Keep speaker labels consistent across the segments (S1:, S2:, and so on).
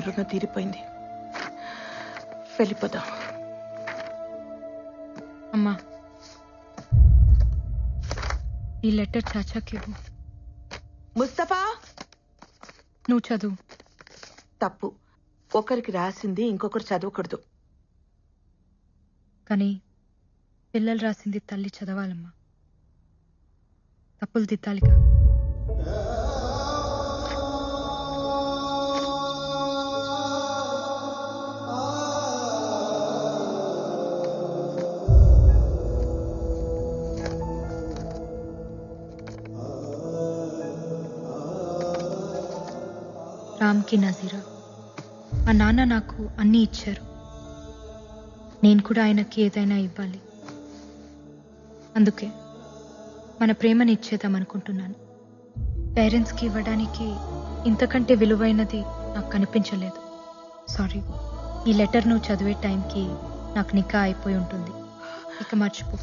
S1: రుణ తీరిపోయింది. వెళ్ళిపోదాం.
S2: అమ్మా, ఈ లెటర్ చాచాకి ఇవ్వు.
S1: ముస్తఫా,
S2: నువ్వు చదువు.
S1: తప్పు. ఒకరికి రాసింది ఇంకొకరు చదవకూడదు.
S2: కానీ పిల్లలు రాసింది తల్లి చదవాలమ్మా. తప్పులు దిద్దాలిగా. రామ్కి నజీరా, మా నాన్న నాకు అన్నీ ఇచ్చారు. నేను కూడా ఆయనకి ఏదైనా ఇవ్వాలి. అందుకే మన ప్రేమని ఇచ్చేద్దామనుకుంటున్నాను. పేరెంట్స్కి ఇవ్వడానికి ఇంతకంటే విలువైనది నాకు కనిపించలేదు. సారీ. ఈ లెటర్ నువ్వు చదివే టైంకి నాకు నికా అయిపోయి ఉంటుంది. ఇక మర్చిపో.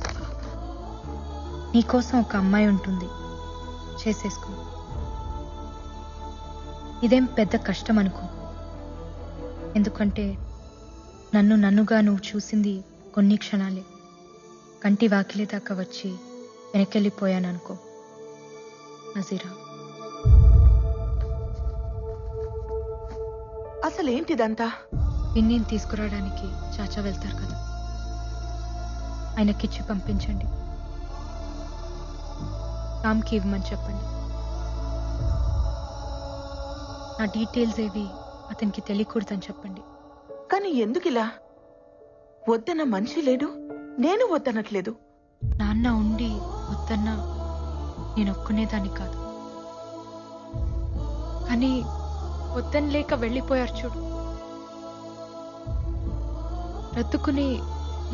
S2: నీకోసం ఒక అమ్మాయి ఉంటుంది, చేసేసుకో. ఇదేం పెద్ద కష్టం అనుకో. ఎందుకంటే నన్నుగా నువ్వు చూసింది కొన్ని క్షణాలే. కంటి వాకిలి దాకా వచ్చి వెనకెళ్ళిపోయాననుకో నజీరా.
S1: అసలేంటిదంతా?
S2: పిన్నిని తీసుకురావడానికి చాచా వెళ్తారు కదా, ఆయనకిచ్చి పంపించండి. రామ్కి ఇవ్వమని చెప్పండి. నా డీటెయిల్స్ ఏవి అతనికి తెలియకూడదని చెప్పండి.
S1: కానీ ఎందుకిలా? వద్దన్న మనిషి లేడు, నేను వద్దనట్లేదు.
S2: నాన్న ఉండి వద్దన్నా నేను ఒక్కునేదాన్ని కాదు. కానీ వద్దని లేక వెళ్ళిపోయారు చూడు. బ్రతుకుని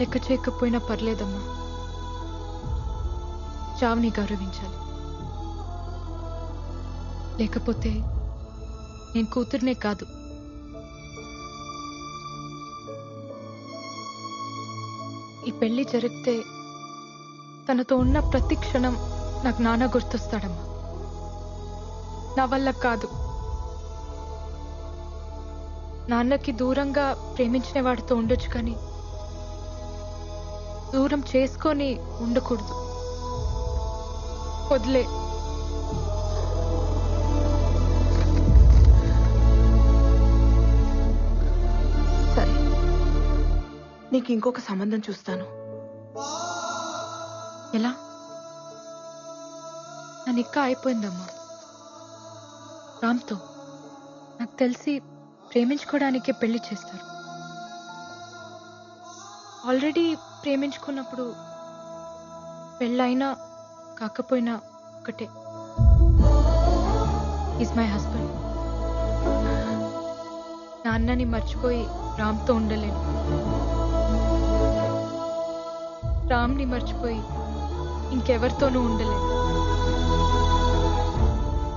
S2: లెక్క చేయకపోయినా పర్లేదమ్మా. చావుని గౌరవించాలి. లేకపోతే నేను కూతుర్నే కాదు, ఈ పెళ్లి జరిగితే తనతో ఉన్న ప్రతి క్షణం నాకు నాన్న గుర్తొస్తాడమ్మా. నా వల్ల కాదు. నాన్నకి దూరంగా ప్రేమించిన వాడితో ఉండొచ్చు, కానీ దూరం చేసుకొని ఉండకూడదు. వదిలే.
S1: సరే, నీకు ఇంకొక సంబంధం చూస్తాను.
S2: ఎలా? నా నిక్కా అయిపోయిందమ్మా రామ్తో. నాకు తెలిసి ప్రేమించుకోవడానికే పెళ్లి చేస్తారు. ఆల్రెడీ ప్రేమించుకున్నప్పుడు పెళ్ళైనా కాకపోయినా ఒకటే. Is my husband. నాన్నని మర్చిపోయి రామ్తో ఉండలేను. రామ్ని మర్చిపోయి ఇంకెవరితోనూ ఉండలేను.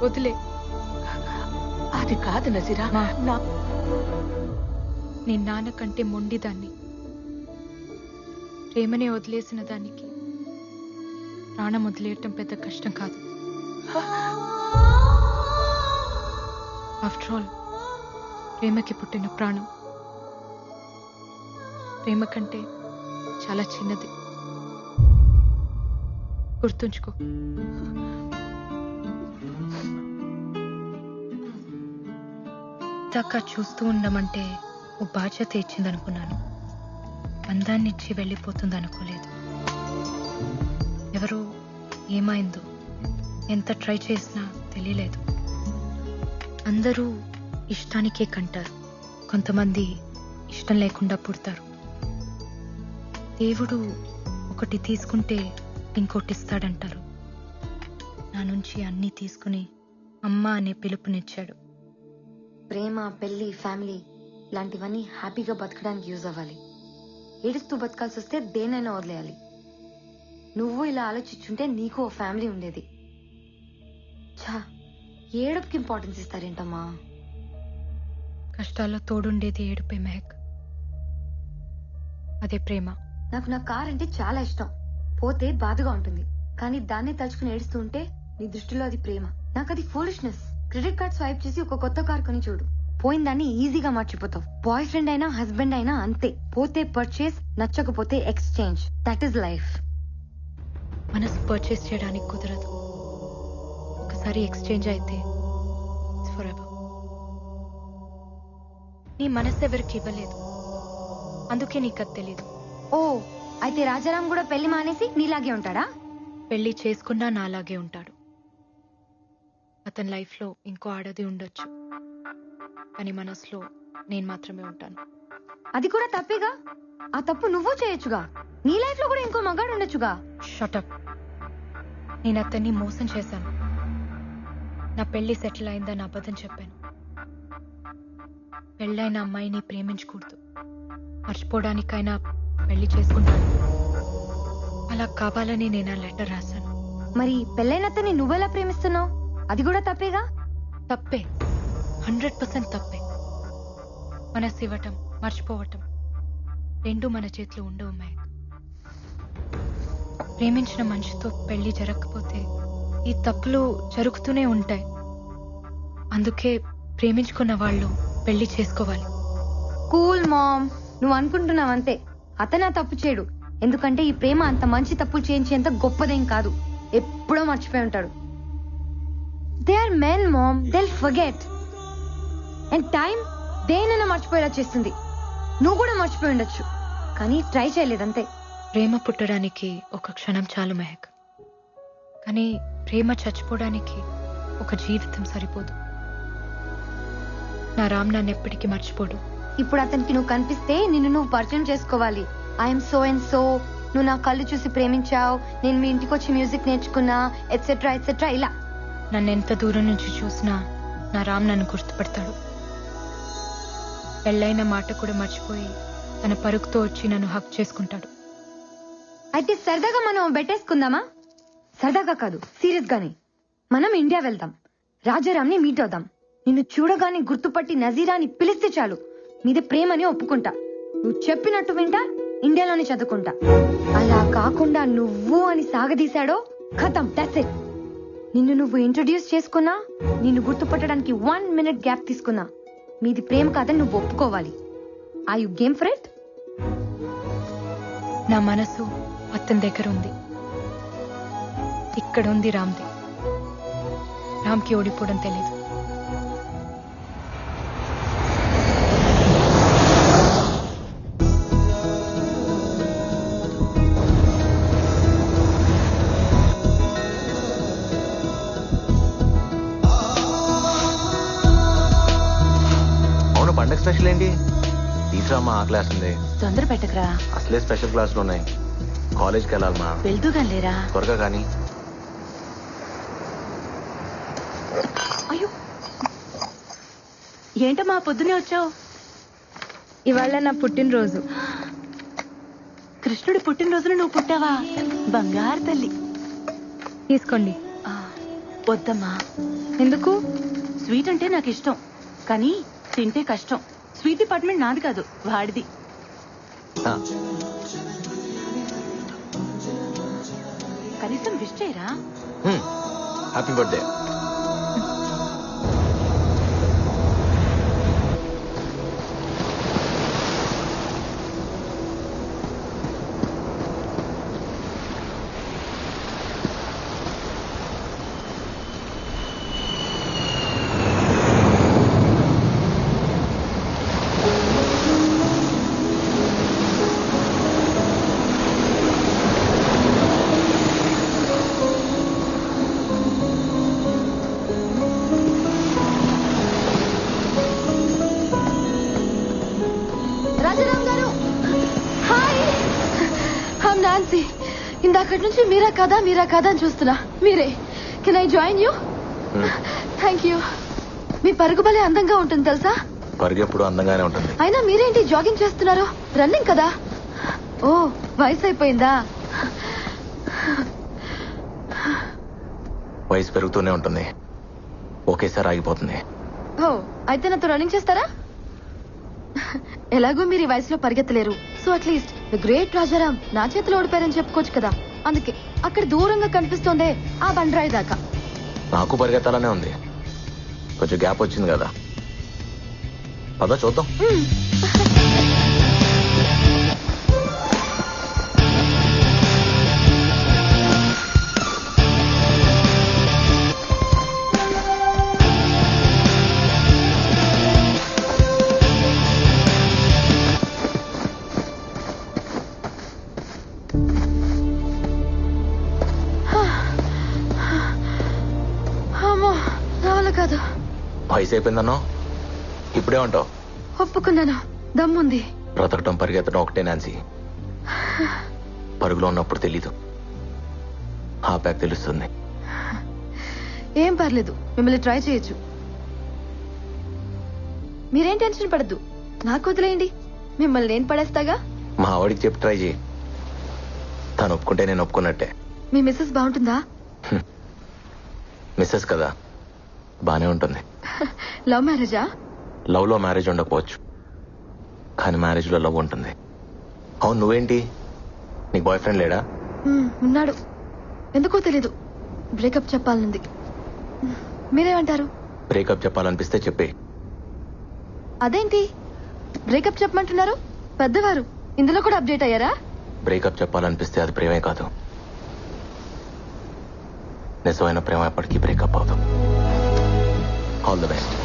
S2: వదిలే.
S1: అది కాదు నజీరా.
S2: నేను నాన్న కంటే మొండిదాన్ని. ప్రేమనే వదిలేసిన దానికి ప్రాణం వదిలేయటం పెద్ద కష్టం కాదు. ఆఫ్టర్ ఆల్ ప్రేమకి పుట్టిన ప్రాణం ప్రేమ కంటే చాలా చిన్నది. గుర్తుంచుకో. దాకా చూస్తూ ఉండమంటే ఓ బాధ్యత ఇచ్చిందనుకున్నాను. అందాన్నిచ్చి వెళ్ళిపోతుందనుకోలేదు. ఎవరో ఏమైందో ఎంత ట్రై చేసినా తెలియలేదు. అందరూ ఇష్టానికే కంటారు, కొంతమంది ఇష్టం లేకుండా పుడతారు. దేవుడు ఒకటి తీసుకుంటే ఇంకోటి ఇస్తాడంటారు. నా నుంచి అన్నీ తీసుకుని అమ్మ అనే పిలుపునిచ్చాడు.
S3: ప్రేమ, పెళ్లి, ఫ్యామిలీ ఇలాంటివన్నీ హ్యాపీగా బతకడానికి యూజ్ అవ్వాలి. ఏడుస్తూ బతకాల్సి వస్తే దేనైనా వదిలేయాలి. నువ్వు ఇలా ఆలోచించుంటే నీకు ఓ ఫ్యామిలీ ఉండేది. ఛా, ఏడుపుకి ఇంపార్టెన్స్ ఇస్తారేంటమ్మా?
S2: కష్టాల్లో తోడుండేది ఏడుపే మెహక్. అదే ప్రేమ.
S3: నాకు నా కార్ అంటే చాలా ఇష్టం. పోతే బాధగా ఉంటుంది, కానీ దాన్ని తలుచుకుని ఏడుస్తూ ఉంటే నీ దృష్టిలో అది ప్రేమ. నాకు అది ఫూలిష్నెస్. క్రెడిట్ కార్డ్ స్వైప్ చేసి ఒక కొత్త కార్ కొని చూడు, పోయిన దాన్ని ఈజీగా మర్చిపోతావు. బాయ్ ఫ్రెండ్ అయినా హస్బెండ్ అయినా అంతే. పోతే పర్చేస్, నచ్చకపోతే ఎక్స్చేంజ్. That is life.
S2: మనసు పర్చేస్ చేయడానికి కుదరదు. ఒకసారి ఎక్స్చేంజ్ అయితే ఫర్ ఎవర్. నీ మనసు ఎవరికి ఇవ్వలేదు, అందుకే నీకు అది తెలీదు.
S3: ఓ, అయితే రాజారాం కూడా పెళ్లి మానేసి నీలాగే ఉంటాడా?
S2: పెళ్లి చేసుకున్నా నాలాగే ఉంటాడు. అతని లైఫ్లో ఇంకో ఆడది ఉండొచ్చు, కానీ మనసులో నేను మాత్రమే ఉంటాను.
S3: అది కూడా తప్పేగా. ఆ తప్పు నువ్వు చేయొచ్చుగా. నీ లైఫ్ లో కూడా ఇంకో మగాడు ఉండొచ్చుగా.
S2: షటప్. నేను అతన్ని మోసం చేశాను. నా పెళ్లి సెటిల్ అయిందని అబద్ధం చెప్పాను. పెళ్ళైన అమ్మాయిని ప్రేమించకూడదు, మర్చిపోవడానికైనా పెళ్లి చేసుకుంటాను. అలా కావాలని నేను ఆ లెటర్ రాశాను.
S3: మరి పెళ్ళైన అతన్ని నువ్వెలా ప్రేమిస్తున్నావు? అది కూడా తప్పేగా.
S2: తప్పే, 100% తప్పే. మనసు ఇవ్వటం, మర్చిపోవటం రెండు మన చేతిలో ఉండవు మహేక్. ప్రేమించిన మనిషితో పెళ్లి జరగకపోతే ఈ తప్పులు జరుగుతూనే ఉంటాయి. అందుకే ప్రేమించుకున్న వాళ్ళు పెళ్లి చేసుకోవాలి.
S3: కూల్ మామ్, నువ్వు అనుకుంటున్నావంతే. అతను ఆ తప్పు చేయడు. ఎందుకంటే ఈ ప్రేమ అంత మంచి తప్పులు చేయించేంత గొప్పదేం కాదు. ఎప్పుడో మర్చిపోయి ఉంటాడు. They are men ma'am, they'll forget. And time దేనైనా మర్చిపోయేలా చేస్తుంది. నువ్వు కూడా మర్చిపోయి ఉండొచ్చు, కానీ ట్రై చేయలేదంతే.
S2: ప్రేమ పుట్టడానికి ఒక క్షణం చాలు మహేక్, కానీ ప్రేమ చచ్చిపోవడానికి ఒక జీవితం సరిపోదు. నా రామ్ నన్ను ఎప్పటికీ మర్చిపోడు.
S3: ఇప్పుడు అతనికి నువ్వు కనిపిస్తే నిన్ను నువ్వు పరిచయం చేసుకోవాలి. ఐఎమ్ సో అండ్ సో, నువ్వు నా కళ్ళు చూసి ప్రేమించావు, నేను మీ ఇంటికి వచ్చి మ్యూజిక్ నేర్చుకున్నా, ఎట్సెట్రా ఎట్సెట్రా. ఇలా
S2: నన్ను ఎంత దూరం నుంచి చూసినా నా రామ్ నన్ను గుర్తుపడతాడు. పెళ్ళైన మాట కూడా మర్చిపోయి తన పరుగుతో వచ్చి నన్ను హక్ చేసుకుంటాడు.
S3: అయితే సరదాగా మనం బెట్టేసుకుందామా? సరదాగా కాదు, సీరియస్ గానే. మనం ఇండియా వెళ్దాం, రాజారాంని మీట్ అవుదాం. నిన్ను చూడగానే గుర్తుపట్టి నజీరాని పిలిస్తే చాలు, మీద ప్రేమని ఒప్పుకుంటా. నువ్వు చెప్పినట్టు వింటా, ఇండియాలోనే చదువుకుంటా. అలా కాకుండా నువ్వు అని సాగదీశాడో ఖతం, దట్స్ ఇట్. నిన్ను నువ్వు ఇంట్రొడ్యూస్ చేసుకున్నా, నిన్ను గుర్తుపట్టడానికి 1 minute గ్యాప్ తీసుకున్నా, మీది ప్రేమ కాదని నువ్వు ఒప్పుకోవాలి. Are you game for it?
S2: నా మనసు అతని దగ్గర ఉంది, ఇక్కడ ఉంది రామ్ది. రామ్కి ఓడిపోవడం తెలీదు.
S4: అవును, పండగ స్పెషల్ ఏంటి? తీసురామ్మా, ఆ క్లాస్ ఉంది.
S1: తొందర పెట్టకరా,
S4: అసలే స్పెషల్ క్లాసులు ఉన్నాయి. కాలేజ్కి వెళ్ళాలమ్మా,
S1: వెళ్తూగా లేరా?
S4: త్వరగా కానీ.
S1: అయ్యో, ఏంటమ్మా పొద్దునే వచ్చావు?
S2: ఇవాళ నా పుట్టినరోజు.
S1: కృష్ణుడి పుట్టినరోజున నువ్వు పుట్టావా? బంగారు తల్లి.
S2: తీసుకోండి.
S1: ఆ, వద్దమ్మా.
S2: ఎందుకు?
S1: స్వీట్ అంటే నాకు ఇష్టం, కానీ తింటే కష్టం. స్వీట్ డిపార్ట్మెంట్ నాది కాదు, వాడిది.
S4: ఆ,
S1: కనీసం విష్ చేయరా?
S4: Happy birthday.
S3: రాజారాం గారు, హాయ్. I'm Nancy. ఇందాకటి నుంచి మీరా కాదా అని చూస్తున్నా. మీరే. Can I join you? Thank you. మీ పరుగు భలే అందంగా ఉంటుంది తెలుసా?
S4: పరుగు ఎప్పుడు అందంగానే ఉంటుంది.
S3: అయినా మీరేంటి జాగింగ్ చేస్తున్నారు? రన్నింగ్ కదా? ఓ, వయసు అయిపోయిందా?
S4: వయసు పెరుగుతూనే ఉంటుంది, ఒకేసారి ఆగిపోతుంది.
S3: ఓ, అయితే నాతో రన్నింగ్ చేస్తారా? ఎలాగో మీరు ఈ వయసులో పరిగెత్తలేరు, so at least the great Rajaram నా చేతిలో ఓడిపోయారని చెప్పుకోవచ్చు కదా. అందుకే అక్కడ దూరంగా కనిపిస్తోందే ఆ బండరాయి దాకా.
S4: నాకు పరిగెత్తాలనే ఉంది, కొంచెం గ్యాప్ వచ్చింది కదా. పదా చూద్దాం.
S3: అమ్మో నా వల్ల కాదు.
S4: వయసు అయిపోయిందన్నో ఇప్పుడే ఉంటావు.
S3: ఒప్పుకున్నాను, దమ్ముంది.
S4: బ్రతకటం పరిగెత్తడం ఒకటే నాన్సీ. పరుగులో ఉన్నప్పుడు తెలీదు, ఆ ప్యాక్ తెలుస్తుంది.
S3: ఏం పర్లేదు, మిమ్మల్ని ట్రై చేయొచ్చు. మీరేం టెన్షన్ పడద్దు, నాకు వదిలేయండి. మిమ్మల్ని నేను పడేస్తాగా.
S4: మా ఆవిడికి చెప్పి ట్రై చేయి. తను ఒప్పుకుంటే నేను ఒప్పుకున్నట్టే.
S3: మీ మిస్సెస్ బాగుంటుందా?
S4: మిస్సెస్ కదా, బానే ఉంటుంది.
S3: లవ్ మ్యారేజా?
S4: లవ్ లో మ్యారేజ్ ఉండకపోవచ్చు, కానీ మ్యారేజ్ లో లవ్ ఉంటుంది. అవును, నువ్వేంటి, నీకు బాయ్ ఫ్రెండ్ లేడా?
S3: ఉన్నాడు, ఎందుకో తెలీదు. బ్రేకప్ చెప్పాలనుంది. మీరేమంటారు?
S4: బ్రేకప్ చెప్పాలనిపిస్తే చెప్పే.
S3: అదేంటి బ్రేకప్ చెప్పమంటున్నారు? పెద్దవారు ఇందులో కూడా అప్డేట్ అయ్యారా?
S4: బ్రేకప్ చెప్పాలనిపిస్తే అది ప్రేమే కాదు. నిజమైన ప్రేమ ఎప్పటికీ బ్రేకప్ అవుతాం. All the best.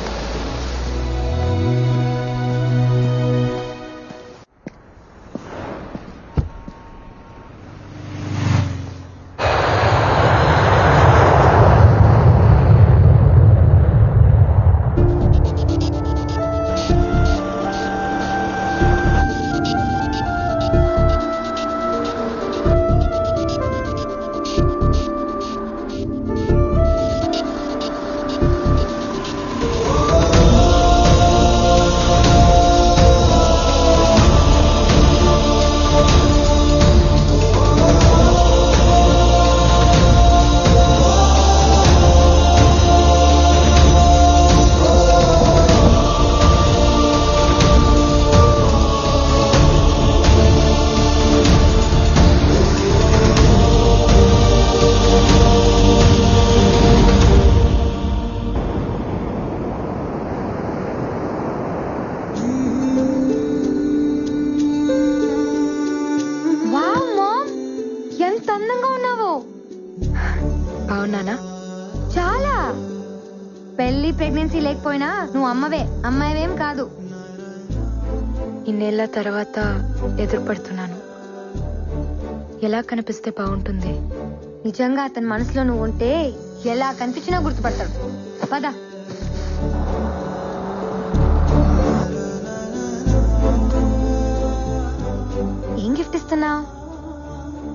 S3: ఎంత అందంగా ఉన్నావో.
S2: అవునానా?
S3: చాలా. పెళ్లి ప్రెగ్నెన్సీ లేకపోయినా నువ్వు అమ్మవే, అమ్మాయివేం కాదు.
S2: ఇన్నేళ్ల తర్వాత ఎదురుపడుతున్నాను. ఎలా కనిపిస్తే బాగుంటుంది?
S3: నిజంగా అతని మనసులో నువ్వు ఉంటే ఎలా కనిపించినా గుర్తుపడతాడు. పద. ఏం గిఫ్ట్ ఇస్తున్నావు?